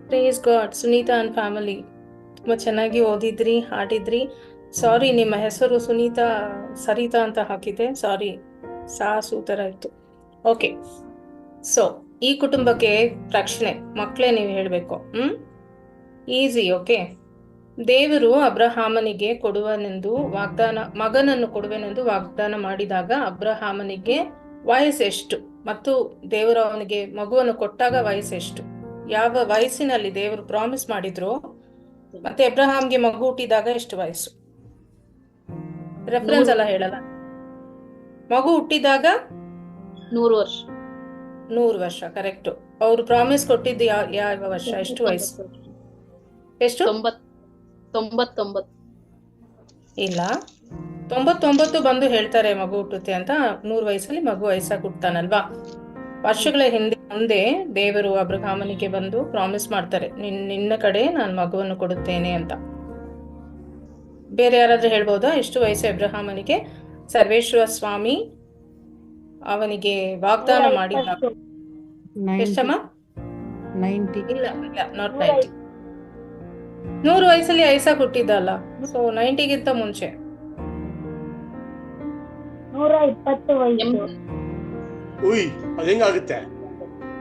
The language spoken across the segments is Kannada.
Praise God. Sunita and family ತುಂಬ ಚೆನ್ನಾಗಿ ಓದಿದ್ರಿ, ಹಾಡಿದ್ರಿ. ಸಾರಿ, ನಿಮ್ಮ ಹೆಸರು ಸುನೀತಾ ಸರಿತಾ ಅಂತ ಹಾಕಿದೆ. ಸಾರಿ, ಸೂತರ ಇತ್ತು. ಓಕೆ, ಸೊ ಈ ಕುಟುಂಬಕ್ಕೆ ರಕ್ಷಣೆ ಮಕ್ಕಳೇ ನೀವು ಹೇಳಬೇಕು. ಈಸಿ. ಓಕೆ, ದೇವರು ಅಬ್ರಹಾಮನಿಗೆ ಕೊಡುವನೆಂದು ಮಗನನ್ನು ಕೊಡುವೆನೆಂದು ವಾಗ್ದಾನ ಮಾಡಿದಾಗ ಅಬ್ರಹಾಮನಿಗೆ ವಯಸ್ಸೆಷ್ಟು ಮತ್ತು ದೇವರು ಅವನಿಗೆ ಮಗುವನ್ನು ಕೊಟ್ಟಾಗ ವಯಸ್ಸೆಷ್ಟು? ಯಾವ ವಯಸ್ಸಿನಲ್ಲಿ ದೇವರು ಪ್ರಾಮಿಸ್ ಮಾಡಿದ್ರು ಮತ್ತೆ ಅಬ್ರಹಾಮ್ಗೆ ಮಗು ಹುಟ್ಟಿದಾಗ ಎಷ್ಟು ವಯಸ್ಸು? ರೆಫರೆನ್ಸ್ ಎಲ್ಲ ಹೇಳಲ್ಲ. ಮಗು ಹುಟ್ಟಿದಾಗ 100 ವರ್ಷ. 100 ವರ್ಷ ಕರೆಕ್ಟ್. ಅವ್ರು ಪ್ರಾಮಿಸ್ ಕೊಟ್ಟಿದ್ದು ಯಾವ ವರ್ಷ? ಎಷ್ಟು ವಯಸ್ಸು? ಎಷ್ಟು? 99. ಇಲ್ಲ, 99 ಬಂದು ಹೇಳ್ತಾರೆ ಮಗು ಹುಟ್ಟುತ್ತೆ ಅಂತ. 100 ವಯಸ್ಸಲ್ಲಿ ಮಗು ವಯಸ್ಸಾಗಿ ಹುಟ್ತಾನಲ್ವಾ? ವರ್ಷಗಳ ಮುಂದೆ ದೇವರು ಅಬ್ರಹಾಮನಿಗೆ ಬಂದು ಪ್ರಾಮಿಸ್ ಮಾಡ್ತಾರೆ, ನಿನ್ನ ಕಡೆ ನಾನು ಮಗುವನ್ನು ಕೊಡುತ್ತೇನೆ ಅಂತ. ಬೇರೆ ಯಾರಾದ್ರೂ ಹೇಳ್ಬೋದಾ ಎಷ್ಟು ವಯಸ್ಸು ಅಬ್ರಹಾಮನಿಗೆ? ಸರ್ವೇಶ್ವರ ಸ್ವಾಮಿ ಅವನಿಗೆ ವಾಗ್ದಾನ ಮಾಡಿದಾಗ ಎಷ್ಟಮ್ಮ? 90. ಇಲ್ಲ, ನಾಟ್ 90. 100 ವಯಸ್ಸಲ್ಲಿ ಐಸಾಕ್ ಹುಟ್ಟಿದ್ದಲ್ಲ, ಸೊ 90ಗಿಂತ ಮುಂಚೆ 120 ವಯಸ್ಸು. ಅದೇಂಗಾಗುತ್ತೆ?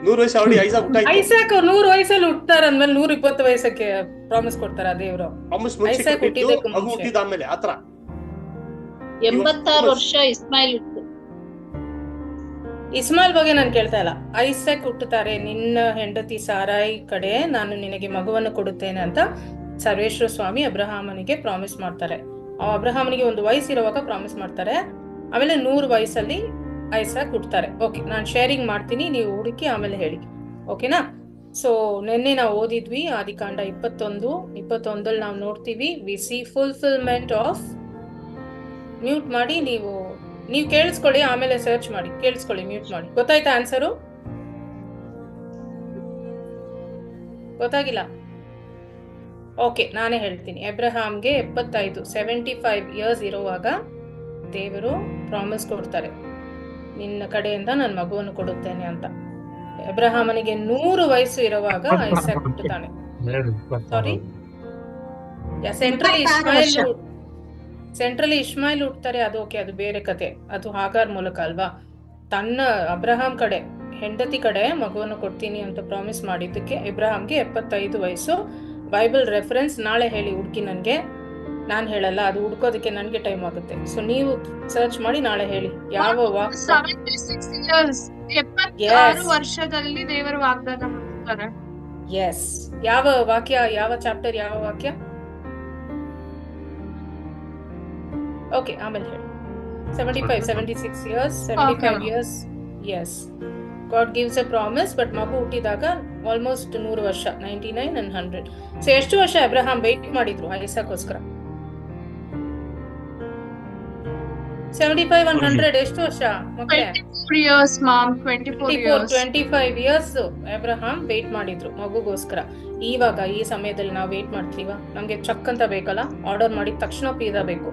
100 ವಯಸ್ಸು ಆಲ್ರೆಡಿ ಐಸಾಕ್ 100 ವಯಸ್ಸಲ್ಲಿ ಹುಟ್ತಾರ ಅಂದ್ಮೇಲೆ 120 ವಯಸ್ಸಕ್ಕೆ ಪ್ರಾಮಿಸ್ ಕೊಡ್ತಾರ ದೇವ್ರು? ಐಸಾಕ್ ಹುಟ್ಟಿದ್ದಕ್ಕೆ ಮುಂಚೆ 86 ವರ್ಷ ಇಸ್ಮಾಯಿಲ್ ಹುಟ್ಟು. ಇಸ್ಮಾಯಿಲ್ ಬಗ್ಗೆ ನಾನು ಕೇಳ್ತಾ ಇಲ್ಲ. ಐಸಾಕ್ ಹುಟ್ಟುತ್ತಾರೆ, ನಿನ್ನ ಹೆಂಡತಿ ಸಾರಾಯಿ ಕಡೆ ನಾನು ನಿನಗೆ ಮಗುವನ್ನು ಕೊಡುತ್ತೇನೆ ಅಂತ ಸರ್ವೇಶ್ವರ ಸ್ವಾಮಿ ಅಬ್ರಹಾಮನಿಗೆ ಪ್ರಾಮಿಸ್ ಮಾಡ್ತಾರೆ. ಅಬ್ರಹಾಮನಿಗೆ ಒಂದು ವಯಸ್ಸಿರುವಾಗ ಪ್ರಾಮಿಸ್ ಮಾಡ್ತಾರೆ. ಆಮೇಲೆ 100 ವಯಸ್ಸಲ್ಲಿ ಐಸಾಕ್ ಹುಟ್ಟುತ್ತಾರೆ. ಓಕೆ, ನಾನು ಶೇರಿಂಗ್ ಮಾಡ್ತೀನಿ, ನೀವು ಹುಡುಕಿ ಆಮೇಲೆ ಹೇಳಿ. ಓಕೆನಾ? ಸೊ ನಿನ್ನೆ ನಾವು ಓದಿದ್ವಿ ಆದಿಕಾಂಡ 21 ನಾವು ನೋಡ್ತೀವಿ we see fulfillment of. Mute ಮಾಡಿ, ನೀವು ಕೇಳಿಸ್ಕೊಳ್ಳಿ, ಆಮೇಲೆ ಸರ್ಚ್ ಮಾಡಿ, ಕೇಳಿಸ್ಕೊಳ್ಳಿ, ಮ್ಯೂಟ್ ಮಾಡಿ. ಗೊತ್ತಾಯ್ತಾ ಆನ್ಸರು? ಗೊತ್ತಾಗಿಲ್ಲ? ಓಕೆ, ನಾನೇ ಹೇಳ್ತೀನಿ. ಅಬ್ರಹಾಮ್ಗೆ 75 ಇಯರ್ಸ್ ಇರುವಾಗ ದೇವರು ಪ್ರಾಮಿಸ್ ಕೊಡ್ತಾರೆ, ನಿನ್ನ ಕಡೆಯಿಂದ ನಾನು ಮಗುವನ್ನು ಕೊಡುತ್ತೇನೆ ಅಂತ. ಅಬ್ರಹಾಮನಿಗೆ 100 ವಯಸ್ಸು ಇರುವಾಗ ಐಸಾಕ್ ಹುಟ್ಟುತ್ತಾನೆ. ಸಾರಿ, ಸೆಂಟ್ರಲಿ ಇಸ್ಮಾಯಿಲ್ ಹುಟ್ಟುತ್ತಾರೆ. ಅದು ಓಕೆ, ಅದು ಬೇರೆ ಕತೆ. ಅದು ಹಾಗಾರ್ ಮೂಲಕ ಅಲ್ವಾ? ತನ್ನ ಅಬ್ರಹಾಂ ಕಡೆ ಹೆಂಡತಿ ಕಡೆ ಮಗುವನ್ನು ಕೊಡ್ತೀನಿ ಅಂತ ಪ್ರಾಮಿಸ್ ಮಾಡಿದ್ದಕ್ಕೆ ಇಬ್ರಾಹಾಂಗೆ 75 ವಯಸ್ಸು. ಬೈಬಲ್ ರೆಫರೆನ್ಸ್ ನಾಳೆ ಹೇಳಿ ಹುಡುಕಿ, ನನಗೆ ನಾನು ಹೇಳಲ್ಲ, ಅದು ಹುಡ್ಕೋದಕ್ಕೆ ನನಗೆ ಟೈಮ್ ಆಗುತ್ತೆ. ಸೊ ನೀವು ಸರ್ಚ್ ಮಾಡಿ ನಾಳೆ ಹೇಳಿ ಯಾವ 76 ವರ್ಷದಲ್ಲಿ ದೇವರು ವಾಗ್ದಾನ ಮಾಡ್ತಾರೆ. ಎಸ್, ಯಾವ ವಾಕ್ಯ, ಯಾವ ಚಾಪ್ಟರ್, ಯಾವ ವಾಕ್ಯ? ಓಕೆ, ಆಮೇಲೆ ಹೇಳಿ. 76 years, 75 years. Yes, God gives a promise. But ಮಗು ಹುಟ್ಟಿದಾಗ ಆಲ್ಮೋಸ್ಟ್ 100 ವರ್ಷ, 99 and 100. ಸೊ ಎಷ್ಟು ವರ್ಷ ಅಬ್ರಹಾಂ ವೇಟ್ ಮಾಡಿದ್ರು ಐಸಾಕ್ಗೋಸ್ಕರ? 75 and 100 ಎಷ್ಟು ವರ್ಷ ಮಕ್ಕಳೇ? 25 ಇಯರ್ಸ್ ಅಬ್ರಹಾಂ ವೇಟ್ ಮಾಡಿದ್ರು ಮಗುಗೋಸ್ಕರ. ಇವಾಗ ಈ ಸಮಯದಲ್ಲಿ ನಾವು ವೇಟ್ ಮಾಡ್ತೀವ? ನಮ್ಗೆ ಚಕ್ ಅಂತ ಬೇಕಲ್ಲ, ಆರ್ಡರ್ ಮಾಡಿದ ತಕ್ಷಣ ಪಿಜ್ಜಾ ಬೇಕು,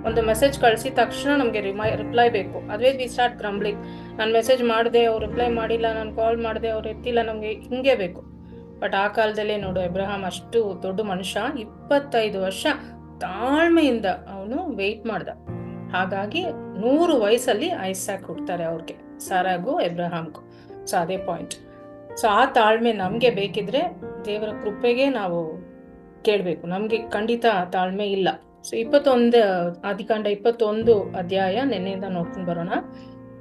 ಒಂದು ಮೆಸೇಜ್ ಕಳಿಸಿ ತಕ್ಷಣ ನಮಗೆ ರಿಪ್ಲೈ ಬೇಕು. ಅದೇ ವಿ ಸ್ಟಾರ್ಟ್ ಗ್ರಂಬ್ಲಿಂಗ್. ನಾನು ಮೆಸೇಜ್ ಮಾಡಿದೆ, ಅವ್ರು ರಿಪ್ಲೈ ಮಾಡಿಲ್ಲ, ನಾನು ಕಾಲ್ ಮಾಡಿದೆ, ಅವ್ರು ಎತ್ತಿಲ್ಲ, ನಮಗೆ ಹಿಂಗೆ ಬೇಕು. ಬಟ್ ಆ ಕಾಲದಲ್ಲೇ ನೋಡು, ಅಬ್ರಹಾಂ ಅಷ್ಟು ದೊಡ್ಡ ಮನುಷ್ಯ, 25 ವರ್ಷ ತಾಳ್ಮೆಯಿಂದ ಅವನು ವೆಯ್ಟ್ ಮಾಡ್ದ. ಹಾಗಾಗಿ 100 ವಯಸ್ಸಲ್ಲಿ ಐಸಾಕ್ ಹುಡ್ತಾರೆ ಅವ್ರಿಗೆ, ಸಾರಾಗೂ ಅಬ್ರಹಾಂಗೂ. ಸೊ ಅದೇ ಪಾಯಿಂಟ್. ಸೊ ಆ ತಾಳ್ಮೆ ನಮಗೆ ಬೇಕಿದ್ರೆ ದೇವರ ಕೃಪೆಗೆ ನಾವು ಕೇಳಬೇಕು. ನಮಗೆ ಖಂಡಿತ ತಾಳ್ಮೆ ಇಲ್ಲ. ಸೊ 21 ಆದಿಕಾಂಡ 21 ಅಧ್ಯಾಯ ನೆನ್ನೆಯಿಂದ ನೋಡ್ಕೊಂಡು ಬರೋಣ.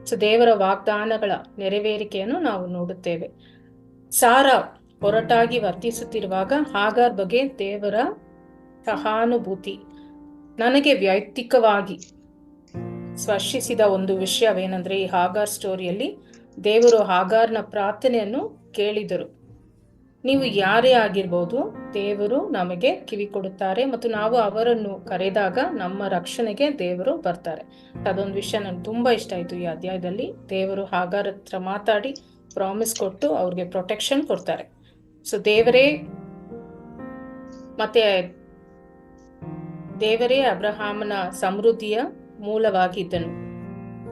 ಸೊ ದೇವರ ವಾಗ್ದಾನಗಳ ನೆರವೇರಿಕೆಯನ್ನು ನಾವು ನೋಡುತ್ತೇವೆ. ಸಾರಾ ಹೊರಟಾಗಿ ವರ್ತಿಸುತ್ತಿರುವಾಗ ಹಾಗಾರ್ ಬಗ್ಗೆ ದೇವರ ಸಹಾನುಭೂತಿ ನನಗೆ ವೈಯಕ್ತಿಕವಾಗಿ ಸ್ಪರ್ಶಿಸಿದ ಒಂದು ವಿಷಯವೇನೆಂದ್ರೆ, ಈ ಹಾಗಾರ್ ಸ್ಟೋರಿಯಲ್ಲಿ ದೇವರು ಹಾಗಾರ್ನ ಪ್ರಾರ್ಥನೆಯನ್ನು ಕೇಳಿದರು. ನೀವು ಯಾರೇ ಆಗಿರ್ಬೋದು, ದೇವರು ನಮಗೆ ಕಿವಿ ಕೊಡುತ್ತಾರೆ ಮತ್ತು ನಾವು ಅವರನ್ನು ಕರೆದಾಗ ನಮ್ಮ ರಕ್ಷಣೆಗೆ ದೇವರು ಬರ್ತಾರೆ. ಅದೊಂದು ವಿಷಯ ನನಗೆ ತುಂಬಾ ಇಷ್ಟ ಆಯ್ತು ಈ ಅಧ್ಯಾಯದಲ್ಲಿ. ದೇವರು ಹಾಗಾರ್ ಹತ್ರ ಮಾತಾಡಿ ಪ್ರಾಮಿಸ್ ಕೊಟ್ಟು ಅವ್ರಿಗೆ ಪ್ರೊಟೆಕ್ಷನ್ ಕೊಡ್ತಾರೆ. ಸೊ ದೇವರೇ ಅಬ್ರಹಾಮನ ಸಮೃದ್ಧಿಯ ಮೂಲವಾಗಿದ್ದನು.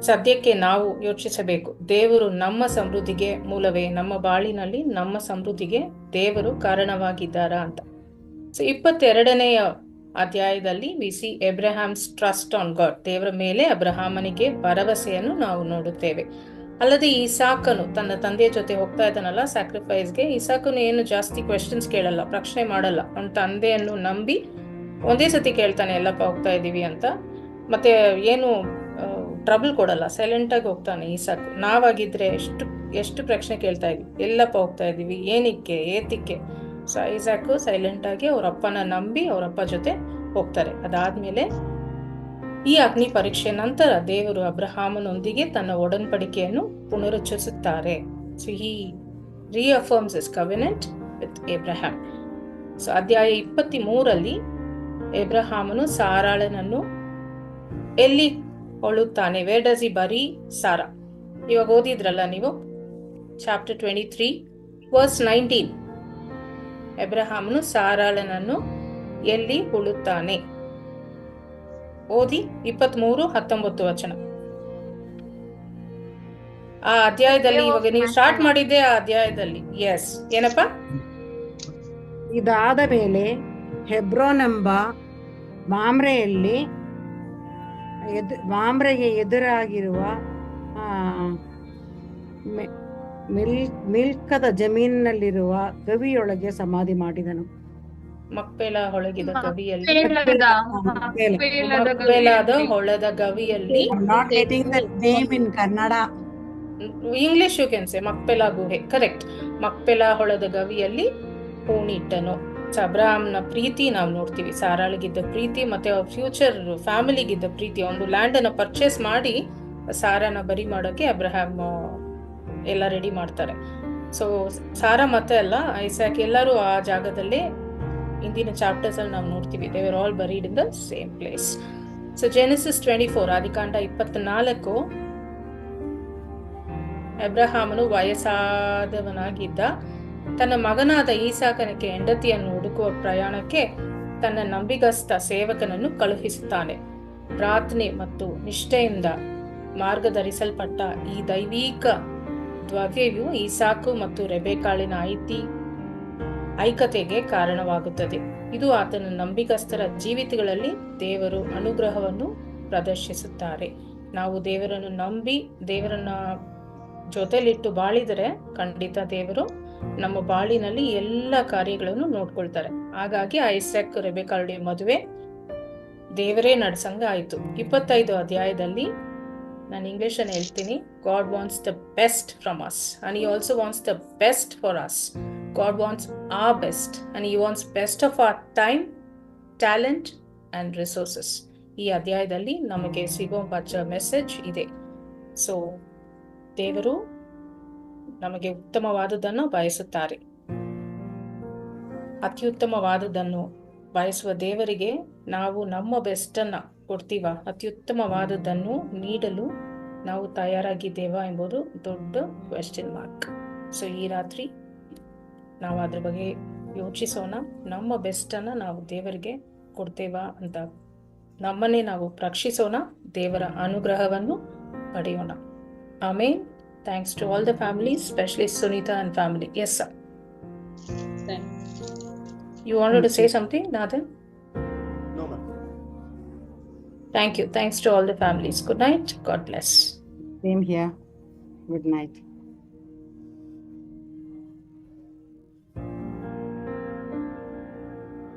ಸದ್ಯಕ್ಕೆ ನಾವು ಯೋಚಿಸಬೇಕು, ದೇವರು ನಮ್ಮ ಸಮೃದ್ಧಿಗೆ ಮೂಲವೇ? ನಮ್ಮ ಬಾಳಿನಲ್ಲಿ ನಮ್ಮ ಸಮೃದ್ಧಿಗೆ ದೇವರು ಕಾರಣವಾಗಿದ್ದಾರಾ ಅಂತ. ಸೊ 22ನೆಯ ಅಧ್ಯಾಯದಲ್ಲಿ we see Abraham's trust on God. ದೇವರ ಮೇಲೆ ಅಬ್ರಹಾಮನಿಗೆ ಭರವಸೆಯನ್ನು ನಾವು ನೋಡುತ್ತೇವೆ. ಅಲ್ಲದೆ ಇಸಾಕನು ತನ್ನ ತಂದೆಯ ಜೊತೆ ಹೋಗ್ತಾ ಇದ್ದಾನಲ್ಲ ಸ್ಯಾಕ್ರಿಫೈಸ್ಗೆ, ಇಸಾಕನು ಏನು ಜಾಸ್ತಿ ಕ್ವೆಶನ್ಸ್ ಕೇಳಲ್ಲ, ಪ್ರಶ್ನೆ ಮಾಡಲ್ಲ. ಅವನ ತಂದೆಯನ್ನು ನಂಬಿ ಒಂದೇ ಸತಿ ಕೇಳ್ತಾನೆ, ಎಲ್ಲಪ್ಪ ಹೋಗ್ತಾ ಇದ್ದೀವಿ ಅಂತ. ಮತ್ತೆ ಏನು ಟ್ರಬಲ್ ಕೊಡಲ್ಲ, ಸೈಲೆಂಟ್ ಆಗಿ ಹೋಗ್ತಾನೆ ಇಸಾಕು. ನಾವಾಗಿದ್ರೆ ಎಷ್ಟು ಪ್ರಶ್ನೆ ಕೇಳ್ತಾ ಇದ್ವಿ, ಎಲ್ಲಪ್ಪ ಹೋಗ್ತಾ ಇದೀವಿ, ಏನಕ್ಕೆ, ಏತಿಕ್ಕೆ. ಸೊ ಇಸಾಕು ಸೈಲೆಂಟ್ ಆಗಿ ಅವ್ರ ಅಪ್ಪನ ನಂಬಿ ಅವರಪ್ಪ ಜೊತೆ ಹೋಗ್ತಾರೆ. ಅದಾದ್ಮೇಲೆ ಈ ಅಗ್ನಿ ಪರೀಕ್ಷೆ ನಂತರ ದೇವರು ಅಬ್ರಹಾಮನೊಂದಿಗೆ ತನ್ನ ಒಡன்பಡಿಕೆಯನ್ನು ಪುನರುಚ್ಚರಿಸುತ್ತಾರೆ. So he reaffirms his covenant with Abraham. So ಅಧ್ಯಾಯ 23ರಲ್ಲಿ ಏಬ್ರಹಾಮನು ಸಾರಾಳನನ್ನು ಎಲ್ಲಿ ಹೊಳುತ್ತಾನೆ? ವೇರ್ ಡಸ್ ಹಿ ಬರಿ ಸಾರಾ? ಇವಾಗ ಓದಿದ್ರಲ್ಲ ನೀವು, ಚಾಪ್ಟರ್ 23 ವರ್ಸ್ 19. ಎಬ್ರಹಾಮನು ಸಾರಾಳನನ್ನು ಎಲ್ಲಿ ಹುಳುತ್ತಾನೆ? ಓದಿ 23:19 ವಚನ. ಆ ಅಧ್ಯಾಯದಲ್ಲಿ ಇವಾಗ ನೀವು ಸ್ಟಾರ್ಟ್ ಮಾಡಿದ್ದೆ ಆ ಅಧ್ಯಾಯದಲ್ಲಿ. ಎಸ್, ಏನಪ್ಪ? ಇದಾದ ಮೇಲೆ ಹೆಬ್ರೋನ್ ಎಂಬ ಮಾಮ್ರೆಯಲ್ಲಿ ಮಾಮ್ರೆಗೆ ಎದುರಾಗಿರುವ ಮಿಲ್ಕದ ಜಮೀನಿನಲ್ಲಿರುವ ಗವಿಯೊಳಗೆ ಸಮಾಧಿ ಮಾಡಿದನು. ಮಕ್ಪೇಲ ಹೊಳಗಿದ ಗವಿಯಲ್ಲಿ, ಮಕ್ಪೇಲದ ಮಕ್ಪೇಲಾದ ಹೊಳದ ಗವಿಯಲ್ಲಿ. Not getting the name in Kannada. English you can say Machpelah ಗುಹೆ, ಕರೆಕ್ಟ್. ಮಕ್ಪೆಲ ಹೊಳದ ಗವಿಯಲ್ಲಿ ಹೂಣಿಟ್ಟನು. ಅಬ್ರಹಾಮ್ನ ಪ್ರೀತಿ ನಾವು ನೋಡ್ತೀವಿ, ಸಾರಾಳಿಗಿದ್ದ ಪ್ರೀತಿ ಮತ್ತೆ ಅವ್ರ ಫ್ಯೂಚರ್ ಫ್ಯಾಮಿಲಿಗಿದ್ದ ಪ್ರೀತಿ. ಒಂದು ಲ್ಯಾಂಡ್ ಅನ್ನ ಪರ್ಚೇಸ್ ಮಾಡಿ ಸಾರಾನ ಬರಿ ಮಾಡೋಕೆ ಅಬ್ರಹಾಮ್ ಎಲ್ಲ ರೆಡಿ ಮಾಡ್ತಾರೆ. ಸೊ ಸಾರಾ ಮತ್ತೆ ಅಲ್ಲ, ಐಸಾಕ್ ಎಲ್ಲರೂ ಆ ಜಾಗದಲ್ಲೇ ಇಂದಿನ ಚಾಪ್ಟರ್ಸ್ ಅಲ್ಲಿ ನಾವು ನೋಡ್ತೀವಿ. They were all buried in the same place. So Genesis 24, ಆದಿಕಾಂಡ 24, ಅಬ್ರಹಾಮನು ವಯಸ್ಸಾದವನಾಗಿದ್ದ ತನ್ನ ಮಗನಾದ ಈಸಾಕನಿಗೆ ಹೆಂಡತಿಯನ್ನು ಹುಡುಕುವ ಪ್ರಯಾಣಕ್ಕೆ ತನ್ನ ನಂಬಿಗಸ್ತ ಸೇವಕನನ್ನು ಕಳುಹಿಸುತ್ತಾನೆ. ಪ್ರಾರ್ಥನೆ ಮತ್ತು ನಿಷ್ಠೆಯಿಂದ ಮಾರ್ಗಧರಿಸಲ್ಪಟ್ಟ ಈ ದೈವಿಕ ದ್ರವ್ಯವು ಈಸಾಕು ಮತ್ತು ರೆಬೆಕಾಳಿನ ಐಕ್ಯತೆಗೆ ಕಾರಣವಾಗುತ್ತದೆ. ಇದು ಆತನ ನಂಬಿಗಸ್ತರ ಜೀವಿತಗಳಲ್ಲಿ ದೇವರು ಅನುಗ್ರಹವನ್ನು ಪ್ರದರ್ಶಿಸುತ್ತಾರೆ. ನಾವು ದೇವರನ್ನು ನಂಬಿ ದೇವರನ್ನ ಜೊತೆಲಿಟ್ಟು ಬಾಳಿದರೆ ಖಂಡಿತ ದೇವರು ನಮ್ಮ ಬಾಳಿನಲ್ಲಿ ಎಲ್ಲ ಕಾರ್ಯಗಳನ್ನು ನೋಡ್ಕೊಳ್ತಾರೆ. ಹಾಗಾಗಿ ಐಸಾಕ್ ರೆಬೆಕಾಳ ಮದುವೆ ದೇವರೇ ನಡ್ಸಂಗ ಆಯ್ತು. 25 ಅಧ್ಯಾಯದಲ್ಲಿ ನಾನು ಇಂಗ್ಲಿಷ್ ಅನ್ನು ಹೇಳ್ತೀನಿ. God wants the best from us and he also wants the best for us. God wants our best and he wants best of our time, talent and resources. ಈ ಅಧ್ಯಾಯದಲ್ಲಿ ನಮಗೆ ಸಿಗೋ ಮೆಸೇಜ್ ಇದೆ. ಸೊ ದೇವರು ನಮಗೆ ಉತ್ತಮವಾದುದನ್ನು ಬಯಸುತ್ತಾರೆ. ಅತ್ಯುತ್ತಮವಾದುದನ್ನು ಬಯಸುವ ದೇವರಿಗೆ ನಾವು ನಮ್ಮ ಬೆಸ್ಟ್ ಅನ್ನ ಕೊಡ್ತೀವ? ಅತ್ಯುತ್ತಮವಾದುದನ್ನು ನೀಡಲು ನಾವು ತಯಾರಾಗಿದ್ದೇವಾ ಎಂಬುದು ದೊಡ್ಡ ಕ್ವೆಶ್ಚನ್ ಮಾರ್ಕ್. ಸೊ ಈ ರಾತ್ರಿ ನಾವು ಅದ್ರ ಬಗ್ಗೆ ಯೋಚಿಸೋಣ. ನಮ್ಮ ಬೆಸ್ಟ್ ಅನ್ನ ನಾವು ದೇವರಿಗೆ ಕೊಡ್ತೇವಾ ಅಂತ ನಮ್ಮನ್ನೇ ನಾವು ಪರೀಕ್ಷಿಸೋಣ. ದೇವರ ಅನುಗ್ರಹವನ್ನು ಪಡೆಯೋಣ. ಆಮೇನ್. Thanks to all the families, especially Sunita and family. Yes, sir. You wanted to say something, Nathan? No, ma'am. Thank you. Thanks to all the families. Good night. God bless. Same here. Good night.